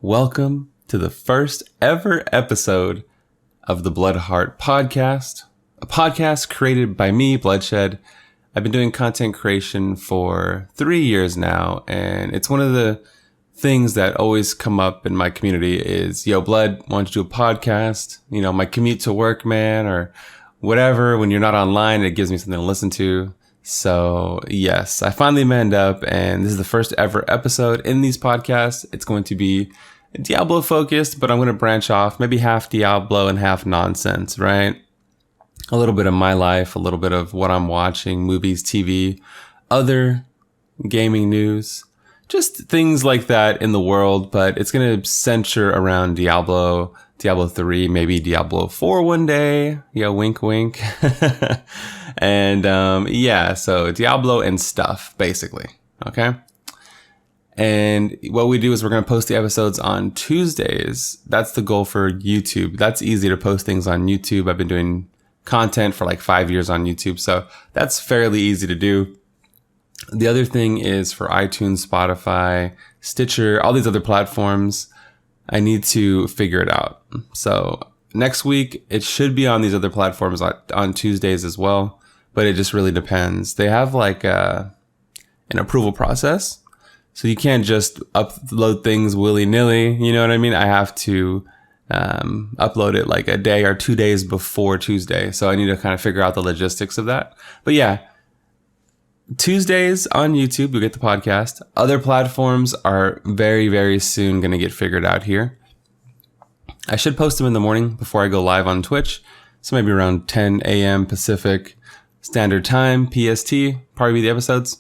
Welcome to the first ever episode of the Bludd Heart Podcast, a podcast created by me, Bluddshed. I've been doing content creation for 3 years now, and it's one of the things that always come up in my community is, yo, Blood, why don't you do a podcast? You know, my commute to work, man, or whatever. When you're not online, it gives me something to listen to. So yes, I finally manned up, and this is the first ever episode in these podcasts. It's going to be Diablo focused, but I'm going to branch off, maybe half Diablo and half nonsense, right? A little bit of my life, a little bit of what I'm watching, movies, TV, other gaming news, just things like that in the world, but it's going to center around Diablo 3, maybe Diablo 4 one day. Yeah, wink, wink. And so Diablo and stuff, basically. Okay. And what we do is we're going to post the episodes on Tuesdays. That's the goal for YouTube. That's easy to post things on YouTube. I've been doing content for like 5 years on YouTube, so that's fairly easy to do. The other thing is for iTunes, Spotify, Stitcher, all these other platforms, I need to figure it out. So next week, it should be on these other platforms on Tuesdays as well, but it just really depends. They have like an approval process. So you can't just upload things willy-nilly, you know what I mean? I have to upload it like a day or 2 days before Tuesday. So I need to kind of figure out the logistics of that. But yeah, Tuesdays on YouTube, you'll get the podcast. Other platforms are very, very soon going to get figured out here. I should post them in the morning before I go live on Twitch. So maybe around 10 a.m. Pacific Standard Time, PST, probably be the episodes.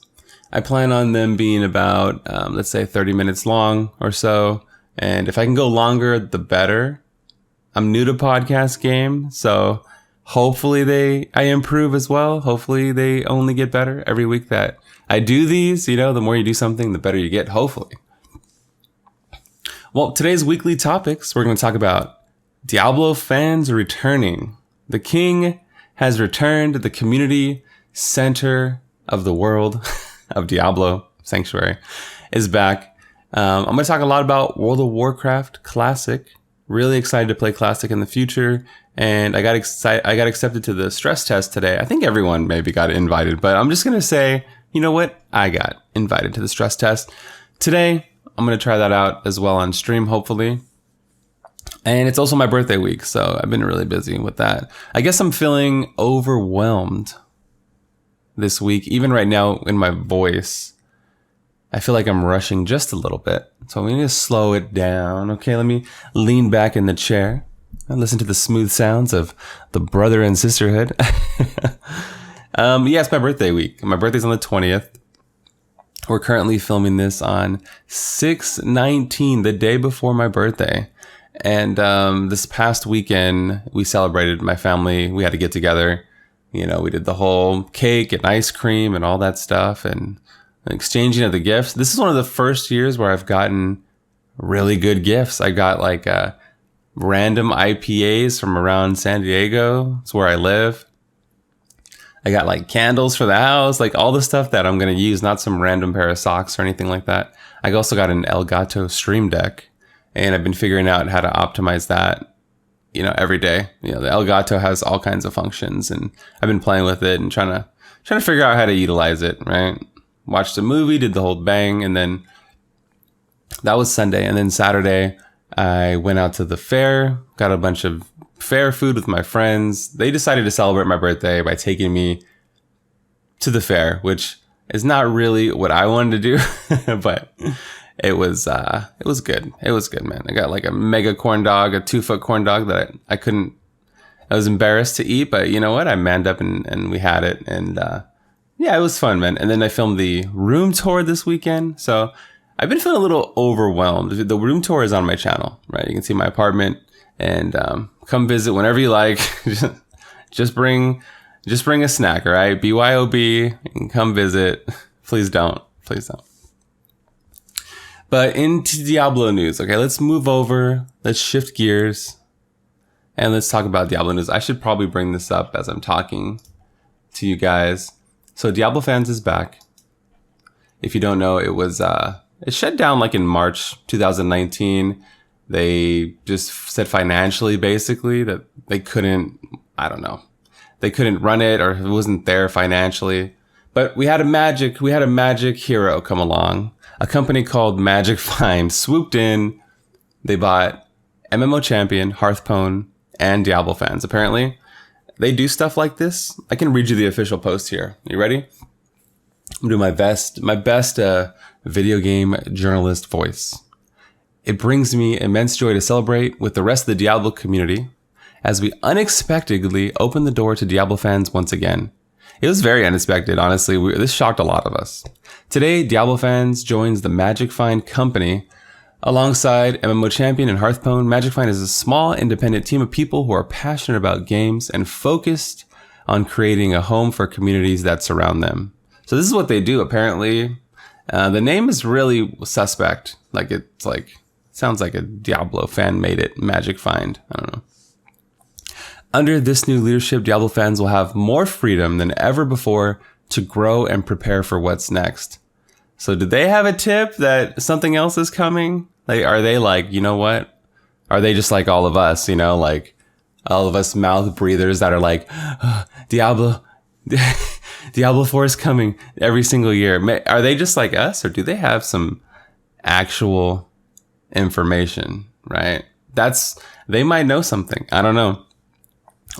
I plan on them being about, let's say 30 minutes long or so. And if I can go longer, the better. I'm new to podcast game, so hopefully I improve as well. Hopefully they only get better every week that I do these. You know, the more you do something, the better you get, hopefully. Well, today's weekly topics, we're going to talk about Diablo Fans returning. The king has returned to the community center of the world. Of Diablo Sanctuary is back. I'm going to talk a lot about World of Warcraft Classic. Really excited to play Classic in the future. And I got accepted to the stress test today. I think everyone maybe got invited, but I'm just going to say, you know what? I got invited to the stress test. Today, I'm going to try that out as well on stream, hopefully. And it's also my birthday week, so I've been really busy with that. I guess I'm feeling overwhelmed this week. Even right now in my voice, I feel like I'm rushing just a little bit. So we need to slow it down. Okay, let me lean back in the chair and listen to the smooth sounds of the brother and sisterhood. It's my birthday week. My birthday's on the 20th. We're currently filming this on 6/19, the day before my birthday. And this past weekend, we celebrated, my family. We had to get together. You know, we did the whole cake and ice cream and all that stuff and exchanging of the gifts. This is one of the first years where I've gotten really good gifts. I got like random IPAs from around San Diego. It's where I live. I got like candles for the house, like all the stuff that I'm going to use, not some random pair of socks or anything like that. I also got an Elgato Stream Deck, and I've been figuring out how to optimize that, you know, every day. You know, the Elgato has all kinds of functions, and I've been playing with it and trying to figure out how to utilize it, right? Watched a movie, did the whole bang, and then that was Sunday. And then Saturday, I went out to the fair, got a bunch of fair food with my friends. They decided to celebrate my birthday by taking me to the fair, which is not really what I wanted to do, but it was good. It was good, man. I got like a mega corn dog, a 2-foot corn dog that I was embarrassed to eat, but you know what? I manned up and we had it. And it was fun, man. And then I filmed the room tour this weekend. So I've been feeling a little overwhelmed. The room tour is on my channel, right? You can see my apartment, and come visit whenever you like. just bring a snack, all right? BYOB, and come visit. Please don't. But into Diablo news. Okay, let's move over. Let's shift gears. And let's talk about Diablo news. I should probably bring this up as I'm talking to you guys. So Diablo Fans is back. If you don't know, it was It shut down like in March 2019. They just said financially, basically, that they couldn't, I don't know, they couldn't run it, or it wasn't there financially. But we had a magic hero come along. A company called Magic Find swooped in. They bought MMO Champion, Hearthstone, and Diablo Fans. Apparently, they do stuff like this. I can read you the official post here. You ready? I'm doing my best video game journalist voice. It brings me immense joy to celebrate with the rest of the Diablo community as we unexpectedly open the door to Diablo Fans once again. It was very unexpected, honestly. This shocked a lot of us. Today, Diablo Fans joins the Magic Find company alongside MMO Champion and Hearthstone. Magic Find is a small, independent team of people who are passionate about games and focused on creating a home for communities that surround them. So this is what they do, apparently. The name is really suspect. Sounds like a Diablo fan made it. Magic Find. I don't know. Under this new leadership, Diablo Fans will have more freedom than ever before to grow and prepare for what's next. So do they have a tip that something else is coming? Are they like, you know what? Are they just like all of us, like all of us mouth breathers that are like, oh, Diablo 4 is coming every single year. Are they just like us, or do they have some actual information, right? They might know something. I don't know.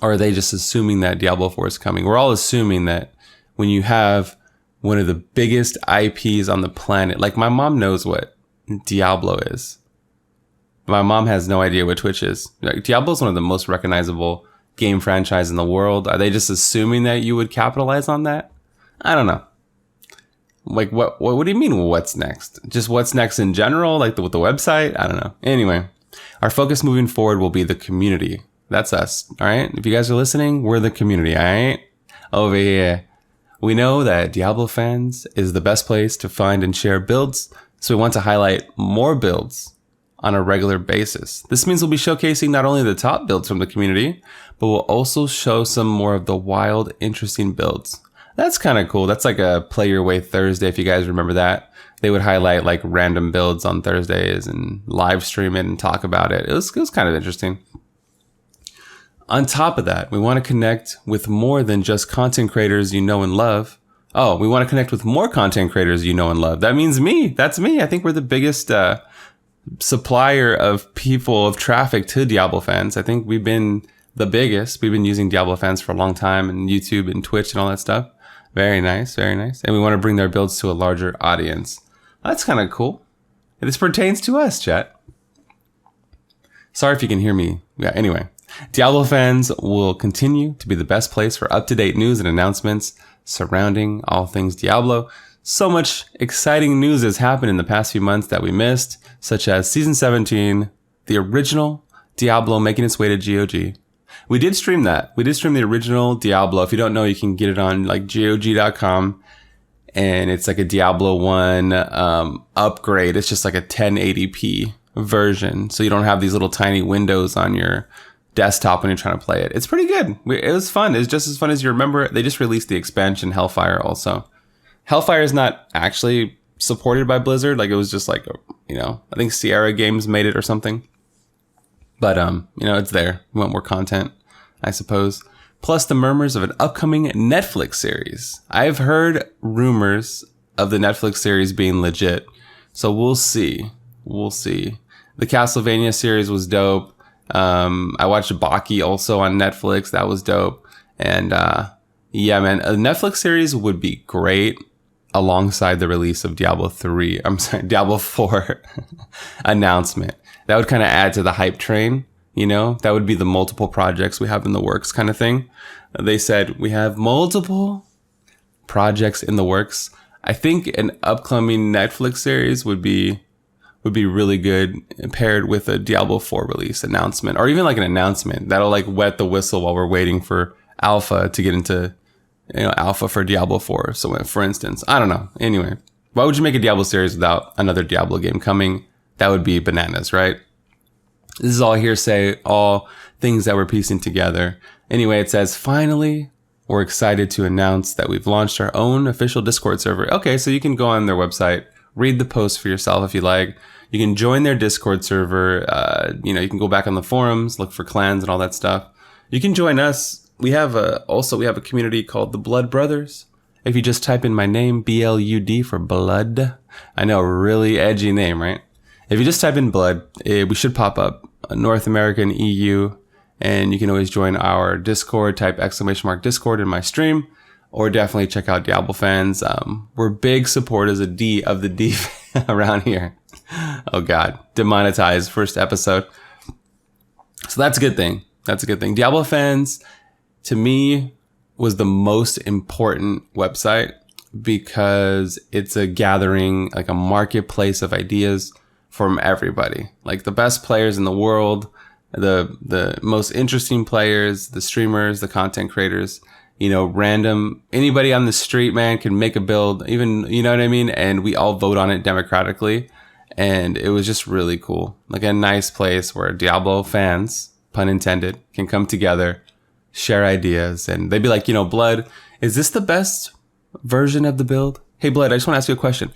Or are they just assuming that Diablo 4 is coming? We're all assuming that when you have one of the biggest IPs on the planet, like my mom knows what Diablo is. My mom has no idea what Twitch is. Like, Diablo is one of the most recognizable game franchise in the world. Are they just assuming that you would capitalize on that? I don't know. Like, what do you mean, what's next? Just what's next in general, like with the website? I don't know. Anyway, our focus moving forward will be the community. That's us, all right? If you guys are listening, we're the community, all right? Over here. We know that Diablo Fans is the best place to find and share builds, so we want to highlight more builds on a regular basis. This means we'll be showcasing not only the top builds from the community, but we'll also show some more of the wild, interesting builds. That's kind of cool. That's like a Play Your Way Thursday, if you guys remember that. They would highlight like random builds on Thursdays and live stream it and talk about it. It was kind of interesting. On top of that, we want to connect with more than just content creators you know and love. Oh, we want to connect with more content creators you know and love. That means me. That's me. I think we're the biggest supplier of people, of traffic to Diablo Fans. I think we've been the biggest. We've been using Diablo Fans for a long time, and YouTube and Twitch and all that stuff. Very nice, very nice. And we want to bring their builds to a larger audience. That's kind of cool. And this pertains to us, chat. Sorry if you can hear me. Yeah, anyway. Diablo Fans will continue to be the best place for up-to-date news and announcements surrounding all things Diablo. So much exciting news has happened in the past few months that we missed, such as Season 17, the original Diablo making its way to GOG. We did stream that. We did stream the original Diablo. If you don't know, you can get it on like GOG.com. And it's like a Diablo 1 upgrade. It's just like a 1080p version. So you don't have these little tiny windows on your desktop when you're trying to play it. It's pretty good. It was fun. It's just as fun as you remember. They just released the expansion Hellfire also. Hellfire is not actually supported by Blizzard. Like, it was just like, I think Sierra Games made it or something. But, it's there. You want more content, I suppose. Plus the murmurs of an upcoming Netflix series. I've heard rumors of the Netflix series being legit. So we'll see. We'll see. The Castlevania series was dope. I watched Baki also on Netflix. That was dope. And, yeah, man, a Netflix series would be great alongside the release of Diablo 4 announcement. That would kind of add to the hype train, that would be the multiple projects we have in the works kind of thing. They said we have multiple projects in the works. I think an upcoming Netflix series would be really good paired with a Diablo 4 release announcement, or even like an announcement that'll like wet the whistle while we're waiting for alpha to get into, alpha for Diablo 4. So for instance, I don't know. Anyway, why would you make a Diablo series without another Diablo game coming? That would be bananas, right? This is all hearsay, all things that we're piecing together. Anyway, it says, finally, we're excited to announce that we've launched our own official Discord server. Okay, so you can go on their website read the post for yourself if you like. You can join their Discord server. You can go back on the forums, look for clans and all that stuff. You can join us. We have a community called the Blood Brothers. If you just type in my name, BLUD for Blood. I know, really edgy name, right? If you just type in Blood, we should pop up North America and EU. And you can always join our Discord, type !Discord in my stream, or definitely check out Diablo Fans. We're big supporters of the D around here. Oh God, demonetized first episode. So that's a good thing. Diablo Fans, to me, was the most important website because it's a gathering, like a marketplace of ideas from everybody. Like the best players in the world, the most interesting players, the streamers, the content creators, random, anybody on the street, man, can make a build, even, you know what I mean? And we all vote on it democratically. And it was just really cool. Like a nice place where Diablo fans, pun intended, can come together, share ideas. And they'd be like, Blood, is this the best version of the build? Hey, Blood, I just want to ask you a question.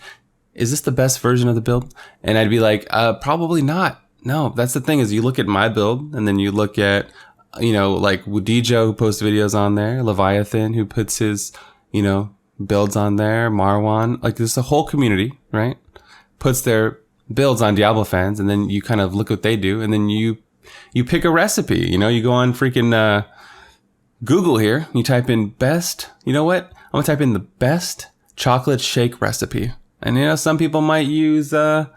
Is this the best version of the build? And I'd be like, probably not. No, that's the thing is you look at my build and then you look at, like Wudijo who posts videos on there, Leviathan who puts his, builds on there, Marwan, like there's a whole community, right? Puts their builds on Diablo Fans, and then you kind of look what they do, and then you pick a recipe, you go on freaking Google here, you type in best, you know what? I'm gonna type in the best chocolate shake recipe. And some people might use a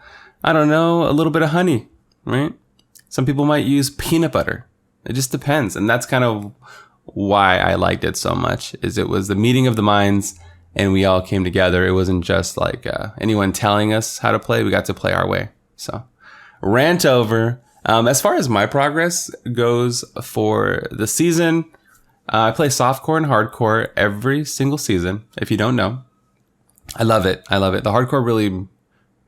little bit of honey, right? Some people might use peanut butter. It just depends. And that's kind of why I liked it so much, is it was the meeting of the minds and we all came together. It wasn't just like anyone telling us how to play. We got to play our way. So rant over. As far as my progress goes for the season, I play softcore and hardcore every single season. If you don't know, I love it. The hardcore really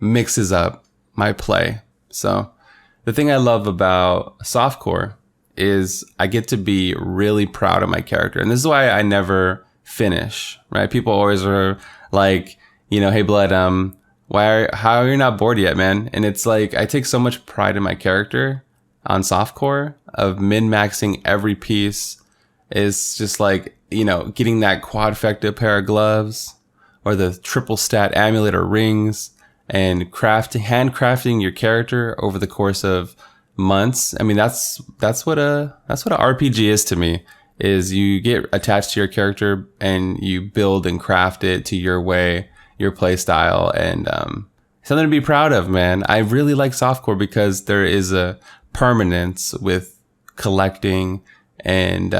mixes up my play. So the thing I love about softcore is I get to be really proud of my character. And this is why I never finish, right? People always are like, hey, Blood, how are you not bored yet, man? And it's like, I take so much pride in my character on softcore of min-maxing every piece. Is just like, getting that quadfecta pair of gloves or the triple stat amulet or rings and handcrafting your character over the course of months. I mean, that's what a RPG is to me, is you get attached to your character and you build and craft it to your way, your play style, and something to be proud of, man. I really like softcore because there is a permanence with collecting. And,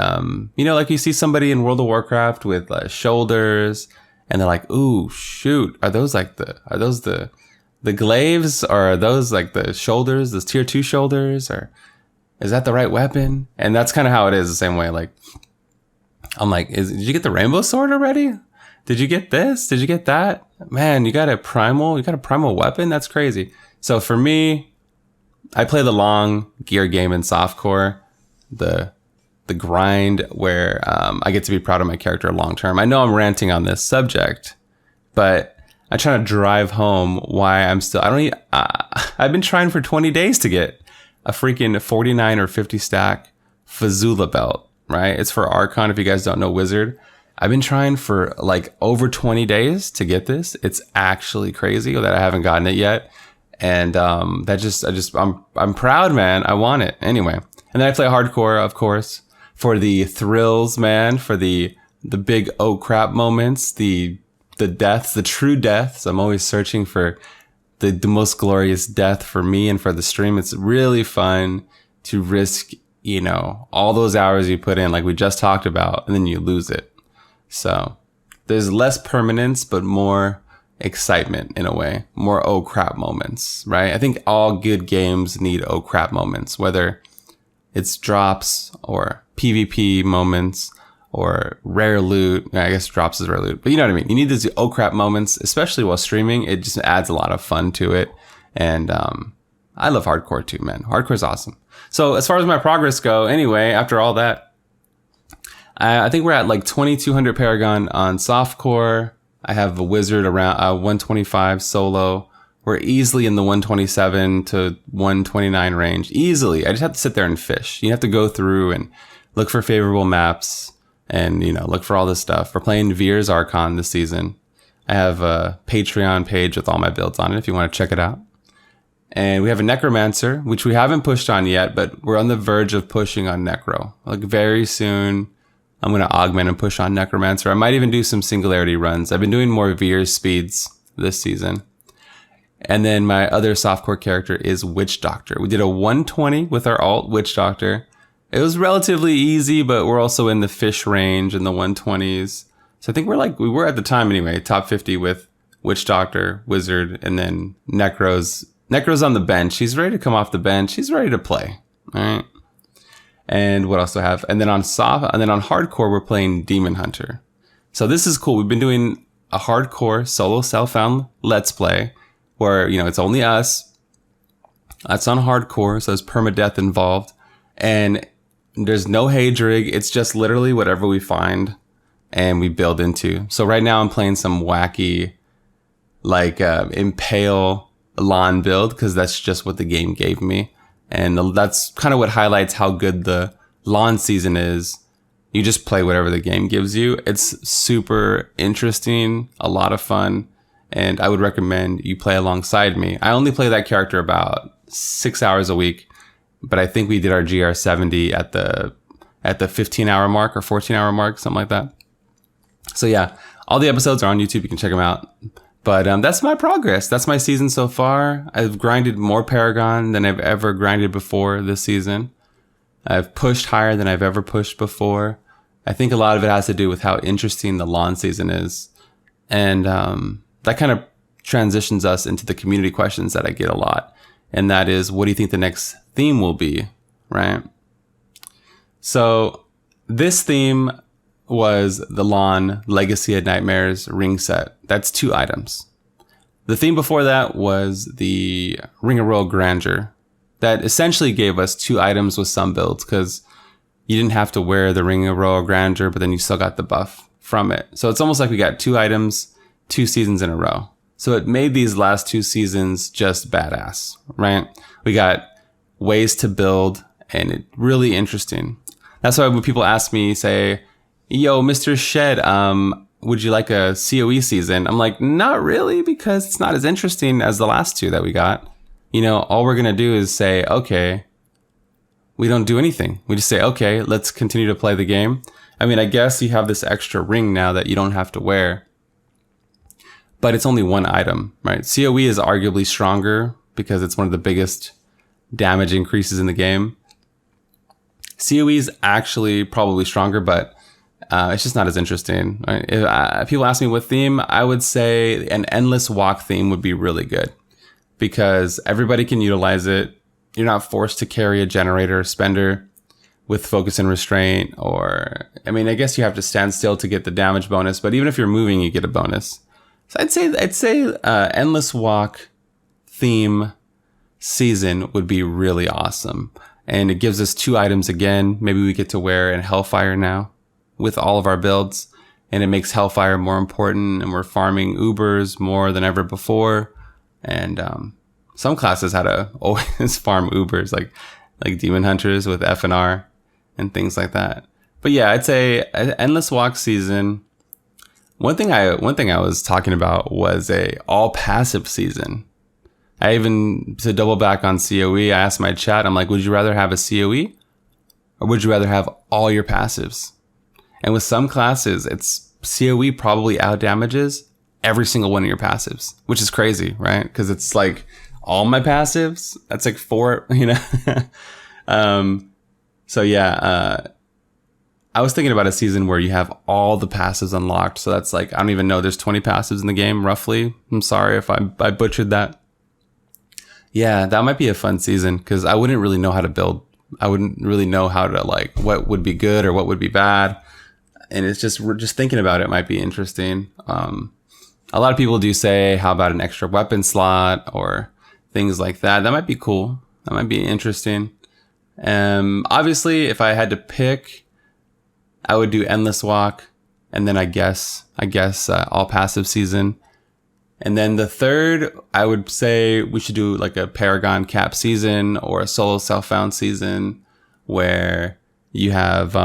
like you see somebody in World of Warcraft with shoulders and they're like, ooh, shoot. Are those the glaives, or are those like the shoulders, those tier 2 shoulders, or is that the right weapon? And that's kind of how it is the same way. Like, I'm like, did you get the rainbow sword already? Did you get this? Did you get that? Man, you got a primal weapon? That's crazy. So for me, I play the long gear game in softcore, the grind where I get to be proud of my character long term. I know I'm ranting on this subject, but I try to drive home why I've been trying for 20 days to get a freaking 49 or 50 stack Fazula belt, right? It's for Archon, if you guys don't know Wizard. I've been trying for like over 20 days to get this. It's actually crazy that I haven't gotten it yet. And I'm proud, man. I want it anyway. And then I play hardcore, of course, for the thrills, man, for the big oh crap moments, the deaths, the true deaths. I'm always searching for the most glorious death for me and for the stream. It's really fun to risk, all those hours you put in, like we just talked about, and then you lose it. So there's less permanence, but more excitement in a way, more oh crap moments, right? I think all good games need oh crap moments, whether it's drops or PvP moments or rare loot. I guess drops is rare loot, but you know what I mean? You need these oh crap moments, especially while streaming. It just adds a lot of fun to it. And I love hardcore too, man. Hardcore is awesome. So as far as my progress go, anyway, after all that, I think we're at like 2200 Paragon on softcore. I have a wizard around 125 solo. We're easily in the 127 to 129 range. Easily. I just have to sit there and fish. You have to go through and look for favorable maps and, look for all this stuff. We're playing Veer's Archon this season. I have a Patreon page with all my builds on it if you want to check it out. And we have a Necromancer, which we haven't pushed on yet, but we're on the verge of pushing on Necro. Like very soon, I'm going to augment and push on Necromancer. I might even do some Singularity runs. I've been doing more Veer's speeds this season. And then my other softcore character is Witch Doctor. We did a 120 with our alt Witch Doctor. It was relatively easy, but we're also in the fish range in the 120s. So I think we were at the time anyway, top 50 with Witch Doctor, Wizard, and then Necro's on the bench. He's ready to come off the bench. He's ready to play. All right. And what else do I have? And then on hardcore, we're playing Demon Hunter. So this is cool. We've been doing a hardcore solo self-found let's play where, it's only us. That's on hardcore. So there's permadeath involved. And there's no Hadrig. It's just literally whatever we find and we build into. So right now I'm playing some wacky, Impale Lawn build because that's just what the game gave me. And that's kind of what highlights how good the Lawn season is. You just play whatever the game gives you. It's super interesting, a lot of fun, and I would recommend you play alongside me. I only play that character about 6 hours a week, but I think we did our GR 70 at the 15-hour mark or 14-hour mark, something like that. So yeah, all the episodes are on YouTube. You can check them out. But that's my progress. That's my season so far. I've grinded more Paragon than I've ever grinded before this season. I've pushed higher than I've ever pushed before. I think a lot of it has to do with how interesting the Lawn season is. And that kind of transitions us into the community questions that I get a lot. And that is, what do you think the next theme will be, right? So this theme was the Lawn Legacy of Nightmares ring set. That's 2 items. The theme before that was the Ring of Royal Grandeur. That essentially gave us 2 items with some builds because you didn't have to wear the Ring of Royal Grandeur, but then you still got the buff from it. So it's almost like we got 2 items, 2 seasons in a row. So it made these last 2 seasons just badass, right? We got ways to build and it really interesting. That's why when people ask me, say, yo, Mr. Shed, would you like a COE season? I'm like, not really, because it's not as interesting as the last 2 that we got. All we're going to do is say, okay, we don't do anything. We just say, okay, let's continue to play the game. I mean, I guess you have this extra ring now that you don't have to wear, but it's only 1 item, right? COE is arguably stronger because it's one of the biggest damage increases in the game. COE is actually probably stronger, but it's just not as interesting. Right? If people ask me what theme, I would say an Endless Walk theme would be really good because everybody can utilize it. You're not forced to carry a generator or spender with focus and restraint, I guess you have to stand still to get the damage bonus, but even if you're moving, you get a bonus. So I'd say Endless Walk theme season would be really awesome. And it gives us 2 items again. Maybe we get to wear in Hellfire now with all of our builds, and it makes Hellfire more important, and we're farming Ubers more than ever before. And some classes had to always farm Ubers, like Demon Hunters with FNR and things like that. But yeah, I'd say Endless Walk season. One thing I was talking about was a all passive season. I even, to double back on COE, I asked my chat, I'm like, would you rather have a COE or would you rather have all your passives? And with some classes, it's COE probably out damages every single one of your passives, which is crazy, right? Because it's like all my passives, that's like 4, So yeah, I was thinking about a season where you have all the passives unlocked. So that's like, I don't even know, there's 20 passives in the game, roughly. I'm sorry if I butchered that. Yeah, that might be a fun season because I wouldn't really know how to build. I wouldn't really know how to what would be good or what would be bad. And it's just thinking about it might be interesting. A lot of people do say, how about an extra weapon slot or things like that? That might be cool. That might be interesting. Obviously, if I had to pick, I would do Endless Walk. And then I guess all passive season. And then the third, I would say we should do like a Paragon cap season or a solo self-found season where you have,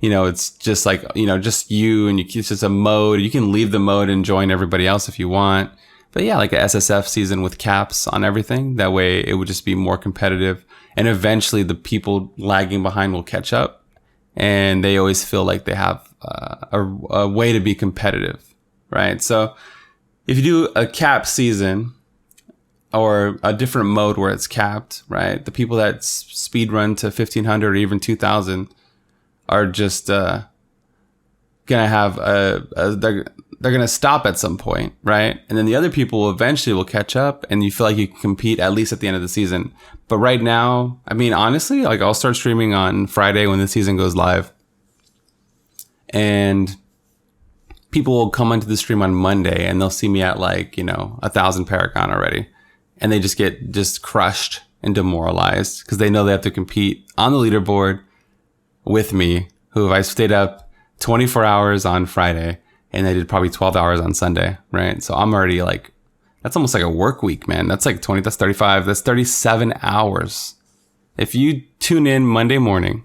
it's just like, just you and it's just a mode. You can leave the mode and join everybody else if you want. But yeah, like a SSF season with caps on everything. That way it would just be more competitive. And eventually the people lagging behind will catch up. And they always feel like they have a way to be competitive, right? So if you do a cap season or a different mode where it's capped, right? The people that speed run to 1500 or even 2000 are just gonna have they're gonna stop at some point, right? And then the other people eventually will catch up, and you feel like you can compete at least at the end of the season. But right now, I mean, honestly, like I'll start streaming on Friday when the season goes live, and people will come onto the stream on Monday and they'll see me at 1,000 Paragon already. And they just get crushed and demoralized because they know they have to compete on the leaderboard with me, who I stayed up 24 hours on Friday and they did probably 12 hours on Sunday, right? So I'm already that's almost like a work week, man. That's like 20, that's 35, that's 37 hours. If you tune in Monday morning,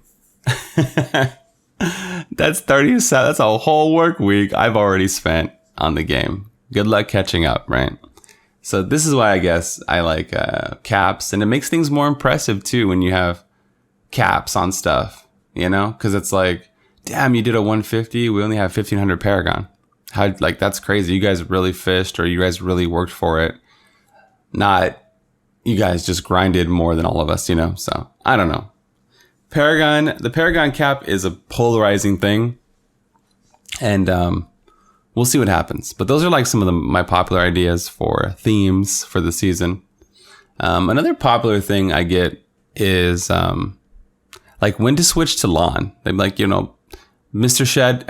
that's 37. That's a whole work week I've already spent on the game. Good luck catching up, right? So this is why I guess I like caps, and it makes things more impressive too when you have caps on stuff, because it's like, damn, you did a 150. We only have 1500 Paragon. How that's crazy. You guys really fished, or you guys really worked for it. Not you guys just grinded more than all of us, So I don't know. The Paragon cap is a polarizing thing, and we'll see what happens. But those are like some of my popular ideas for themes for the season. Another popular thing I get is when to switch to lawn. They're like, Mr. Shed,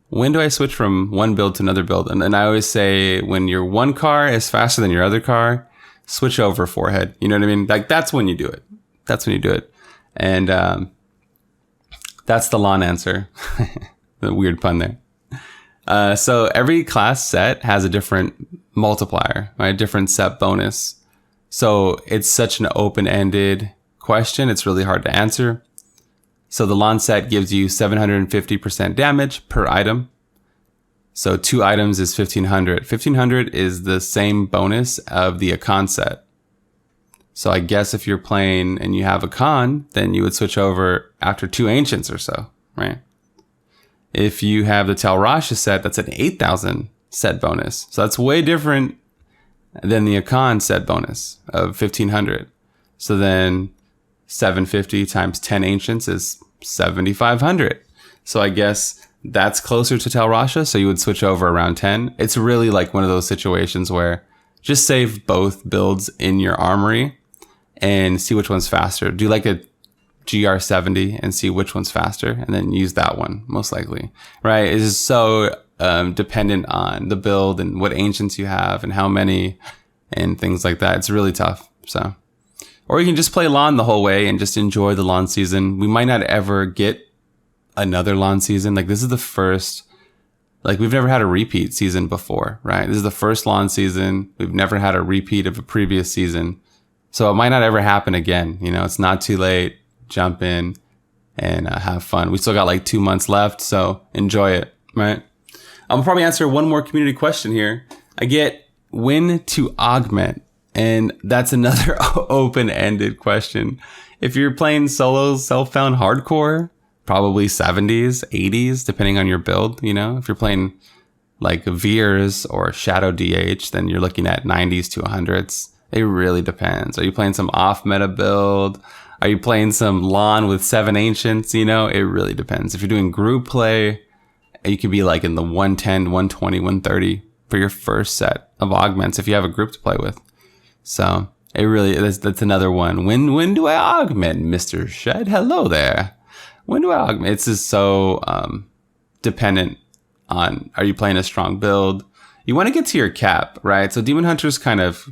when do I switch from one build to another build? And I always say when your one car is faster than your other car, switch over forehead. You know what I mean? Like that's when you do it. And that's the lawn answer. The weird pun there. So every class set has a different multiplier, right? A different set bonus. So it's such an open-ended question. It's really hard to answer. So the lawn set gives you 750% damage per item. So 2 items is 1500. 1500 is the same bonus of the Akan set. So I guess if you're playing and you have a con, then you would switch over after 2 ancients or so, right? If you have the Talrasha set, that's an 8,000 set bonus. So that's way different than the Akan set bonus of 1500. So then 750 times 10 ancients is 7,500. So I guess that's closer to Talrasha. So you would switch over around 10. It's really like one of those situations where just save both builds in your armory and see which one's faster. Do like a GR70 and see which one's faster, and then use that one most likely, right? It is so dependent on the build and what ancients you have and how many and things like that. It's really tough. So, or you can just play lawn the whole way and just enjoy the lawn season. We might not ever get another lawn season. Like this is the first, we've never had a repeat season before, right? This is the first lawn season. We've never had a repeat of a previous season. So it might not ever happen again. It's not too late. Jump in and have fun. We still got 2 months left, so enjoy it, right? I'll probably answer one more community question here. I get when to augment, and that's another open-ended question. If you're playing solo self-found hardcore, probably 70s, 80s, depending on your build, If you're playing Veers or Shadow DH, then you're looking at 90s to 100s. It really depends. Are you playing some off-meta build? Are you playing some lawn with 7 ancients? It really depends. If you're doing group play, you could be in the 110, 120, 130 for your first set of augments if you have a group to play with. So it really, that's another one. When do I augment, Mr. Shed? Hello there. When do I augment? It's just so dependent on, are you playing a strong build? You want to get to your cap, right? So Demon Hunters kind of,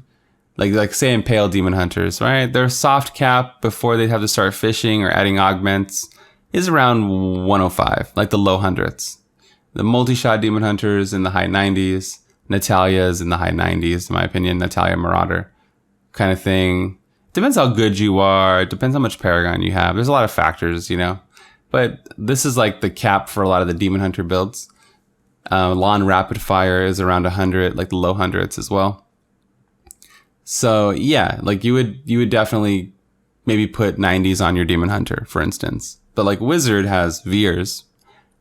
like say Impale Demon Hunters, right? Their soft cap before they have to start fishing or adding augments is around 105, like the low hundreds. The multi-shot Demon Hunter is in the high 90s. Natalia is in the high 90s, in my opinion. Natalia Marauder kind of thing. Depends how good you are. It depends how much Paragon you have. There's a lot of factors, you know. But this is like the cap for a lot of the Demon Hunter builds. Lawn Rapid Fire is around 100, like the low hundreds as well. So yeah, like you would definitely maybe put 90s on your Demon Hunter, for instance. But like Wizard has Veers.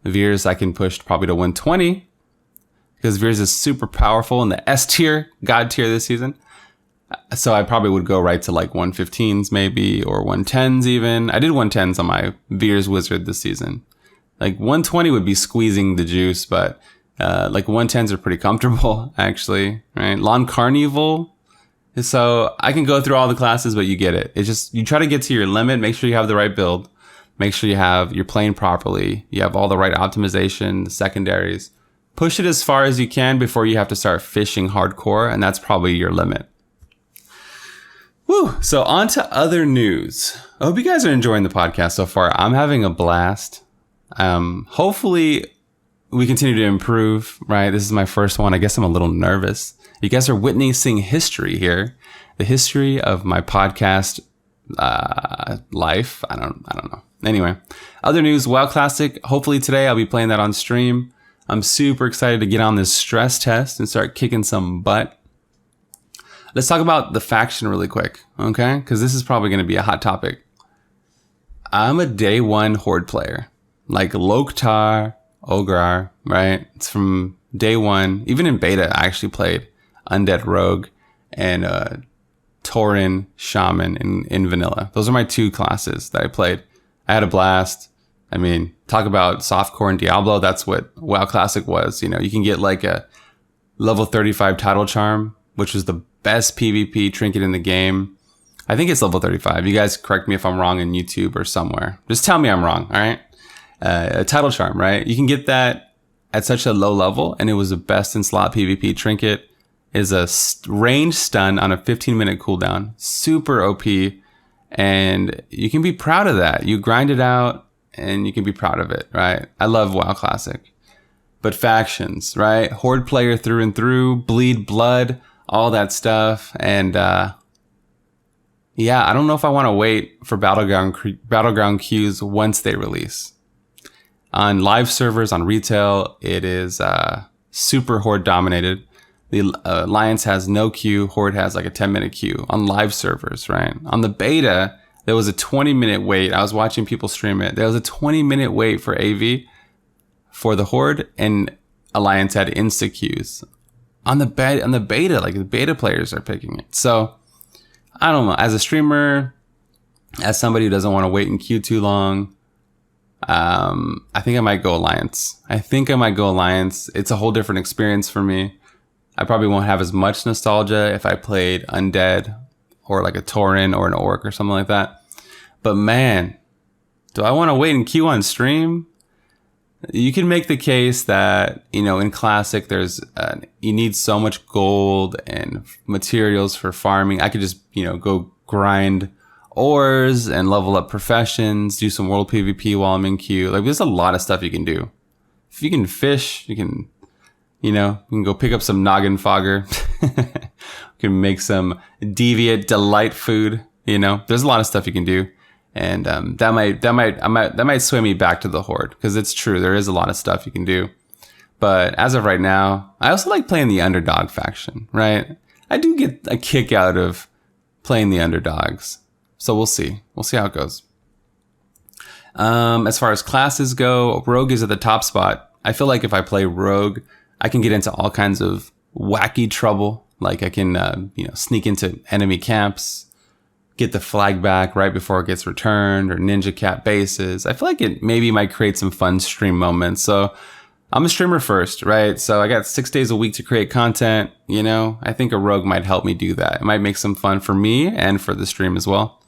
Veers I can push probably to 120 because Veers is super powerful in the S tier, God tier this season. So I probably would go right to like 115s maybe, or 110s even. I did 110s on my Veers Wizard this season. Like 120 would be squeezing the juice, but like 110s are pretty comfortable youally, right? Lawn Carnival. So I can go through all the classes, but you get it. It's just, you try to get to your limit, make sure you have the right build, make sure you're playing properly, you have all the right optimization, the secondaries. Push it as far as you can before you have to start fishing hardcore, and that's probably your limit. Woo! So on to other news. I hope you guys are enjoying the podcast so far. I'm having a blast. Hopefully we continue to improve, right? This is my first one. I guess I'm a little nervous. You guys are witnessing history here. The history of my podcast life. I don't know. Anyway, other news, WoW Classic. Hopefully today I'll be playing that on stream. I'm super excited to get on this stress test and start kicking some butt. Let's talk about the faction really quick, okay? Because this is probably going to be a hot topic. I'm a day one Horde player. Like Loktar, Ograr, right? It's from day one. Even in beta, I actually played Undead Rogue and Tauren Shaman in vanilla. Those are my two classes that I played. I had a blast. I mean, talk about softcore and Diablo. That's what WoW Classic was. You know, you can get like a level 35 title charm, which is the best PvP trinket in the game. I think it's level 35. You guys correct me if I'm wrong in YouTube or somewhere. Just tell me I'm wrong, all right? A title charm, right? You can get that at such a low level, and it was the best in slot PvP trinket. Is a range stun on a 15-minute cooldown. Super OP, and you can be proud of that. You grind it out, and you can be proud of it, right? I love WoW Classic. But factions, right? Horde player through and through, bleed blood, all that stuff. And yeah, I don't know if I want to wait for Battleground queues once they release. On live servers, on retail, it is super Horde dominated. The Alliance has no queue. Horde has like a 10-minute queue on live servers, right? On the beta, there was a 20-minute wait. I was watching people stream it. There was a 20-minute wait for AV for the Horde, and Alliance had insta queues. On the beta, like the beta players are picking it. So I don't know. As a streamer, as somebody who doesn't want to wait in queue too long, I think I might go Alliance. It's a whole different experience for me. I probably won't have as much nostalgia if I played Undead or like a Tauren or an Orc or something like that. But man, do I want to wait in queue on stream? You can make the case that, you know, in Classic, you need so much gold and materials for farming. I could just, you know, go grind ores and level up professions, do some world PvP while I'm in queue. Like, there's a lot of stuff you can do. If you can fish, you can, you know, you can go pick up some noggin fogger. You can make some deviant delight food. You know, there's a lot of stuff you can do. And that might sway me back to the Horde, because it's true, there is a lot of stuff you can do. But as of right now, I also like playing the underdog faction, right? I do get a kick out of playing the underdogs. So we'll see how it goes. As far as classes go, Rogue is at the top spot. I feel like if I play Rogue, I can get into all kinds of wacky trouble. Like I can sneak into enemy camps, get the flag back right before it gets returned, or ninja cat bases. I feel like it maybe might create some fun stream moments. So I'm a streamer first, right? So I got 6 days a week to create content. You know, I think a Rogue might help me do that. It might make some fun for me and for the stream as well.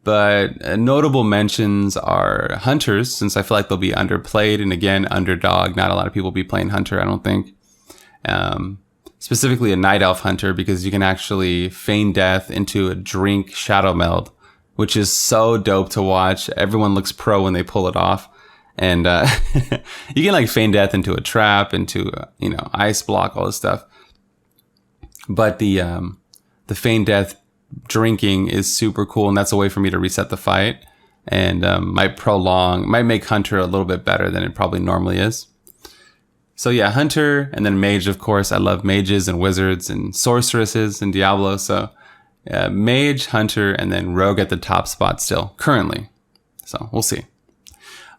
But notable mentions are Hunters, since I feel like they'll be underplayed. And again, underdog. Not a lot of people be playing Hunter, I don't think. Specifically a Night Elf Hunter, because you can actually feign death into a drink shadow meld, which is so dope to watch. Everyone looks pro when they pull it off. And you can like feign death into a trap, into ice block, all this stuff. But the feign death drinking is super cool, and that's a way for me to reset the fight, and might make Hunter a little bit better than it probably normally is. So yeah, Hunter, and then Mage, of course. I love mages and wizards and sorceresses in Diablo. So Mage, Hunter, and then Rogue at the top spot still, currently. So we'll see.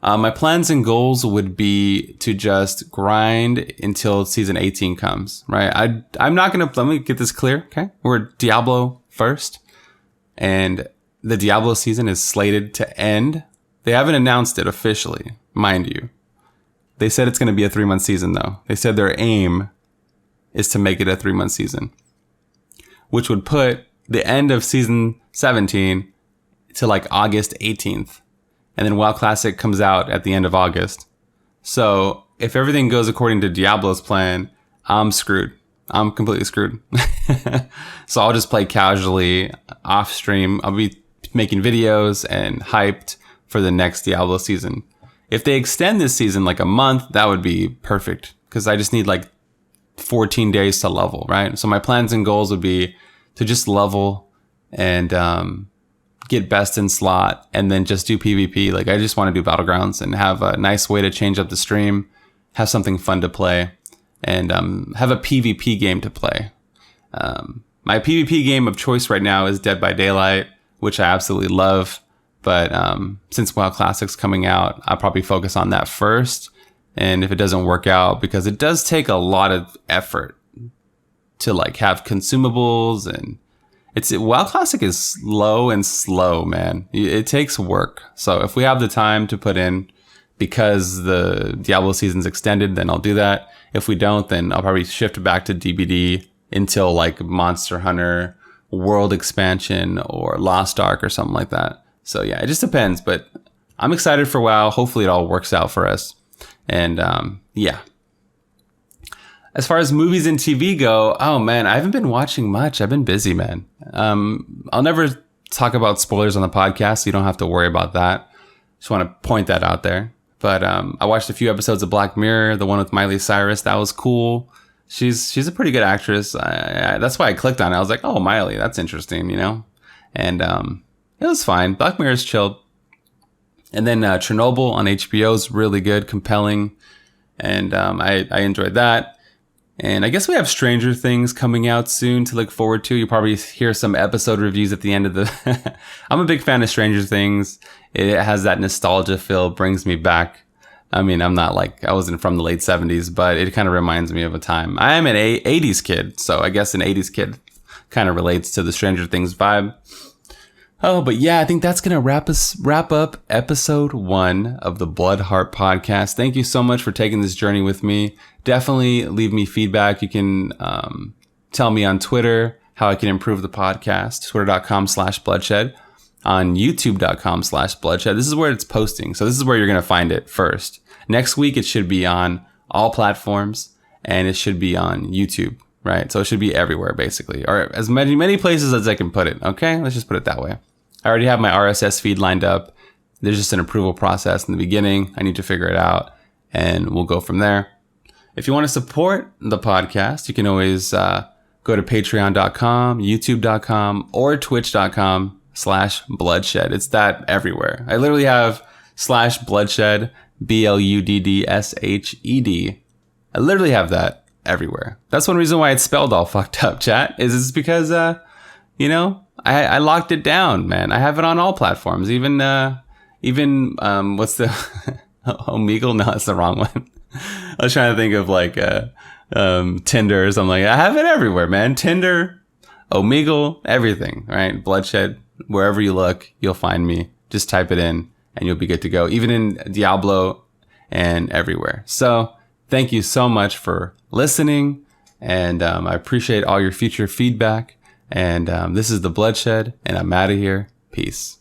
My plans and goals would be to just grind until season 18 comes, right? I'm not going to, let me get this clear, okay? We're Diablo first, and the Diablo season is slated to end. They haven't announced it officially, mind you. They said it's going to be a 3-month season, though. They said their aim is to make it a 3-month season, which would put the end of season 17 to like August 18th. And then WoW Classic comes out at the end of August. So if everything goes according to Diablo's plan, I'm screwed. I'm completely screwed. So I'll just play casually off stream. I'll be making videos and hyped for the next Diablo season. If they extend this season like a month, that would be perfect, because I just need like 14 days to level, right? So my plans and goals would be to just level and get best in slot, and then just do PvP. Like, I just want to do Battlegrounds and have a nice way to change up the stream, have something fun to play, and have a PvP game to play. My PvP game of choice right now is Dead by Daylight, which I absolutely love. But since WoW Classic's coming out, I'll probably focus on that first. And if it doesn't work out, because it does take a lot of effort to like have consumables, and WoW Classic is slow, man. It takes work. So if we have the time to put in, because the Diablo season's extended, then I'll do that. If we don't, then I'll probably shift back to DBD until like Monster Hunter World Expansion or Lost Ark or something like that. So yeah, it just depends, but I'm excited for WoW. Hopefully it all works out for us. And yeah. As far as movies and TV go, oh man, I haven't been watching much. I've been busy, man. I'll never talk about spoilers on the podcast, so you don't have to worry about that. Just want to point that out there. But I watched a few episodes of Black Mirror, the one with Miley Cyrus. That was cool. She's a pretty good actress. That's why I clicked on it. I was like, oh, Miley, that's interesting, And it was fine. Black Mirror's chilled. And then Chernobyl on HBO is really good, compelling. And I enjoyed that. And I guess we have Stranger Things coming out soon to look forward to. You'll probably hear some episode reviews at the end of the... I'm a big fan of Stranger Things. It has that nostalgia feel, brings me back. I mean, I'm not like... I wasn't from the late 70s, but it kind of reminds me of a time. I am an 80s kid, so I guess an 80s kid kind of relates to the Stranger Things vibe. Oh, but yeah, I think that's going to wrap up episode 1 of the Bludd Heart Podcast. Thank you so much for taking this journey with me. Definitely leave me feedback. You can tell me on Twitter how I can improve the podcast, twitter.com/bloodshed, on youtube.com/bloodshed. This is where it's posting. So this is where you're going to find it first. Next week, it should be on all platforms, and it should be on YouTube, right? So it should be everywhere, basically, or as many places as I can put it. Okay, let's just put it that way. I already have my RSS feed lined up. There's just an approval process in the beginning. I need to figure it out, and we'll go from there. If you want to support the podcast, you can always go to patreon.com, youtube.com, or twitch.com/bloodshed. It's that everywhere. I literally have /bloodshed, BLUDDSHED. I literally have that everywhere. That's one reason why it's spelled all fucked up, chat, is it's because, I locked it down, man. I have it on all platforms, even what's the Omegle? No, that's the wrong one. I was trying to think of like Tinder or something like that. I have it everywhere, man. Tinder, Omegle, everything, right? Bloodshed, wherever you look, you'll find me. Just type it in and you'll be good to go, even in Diablo and everywhere. So thank you so much for listening, and I appreciate all your future feedback. And this is the Bloodshed, and I'm out of here. Peace.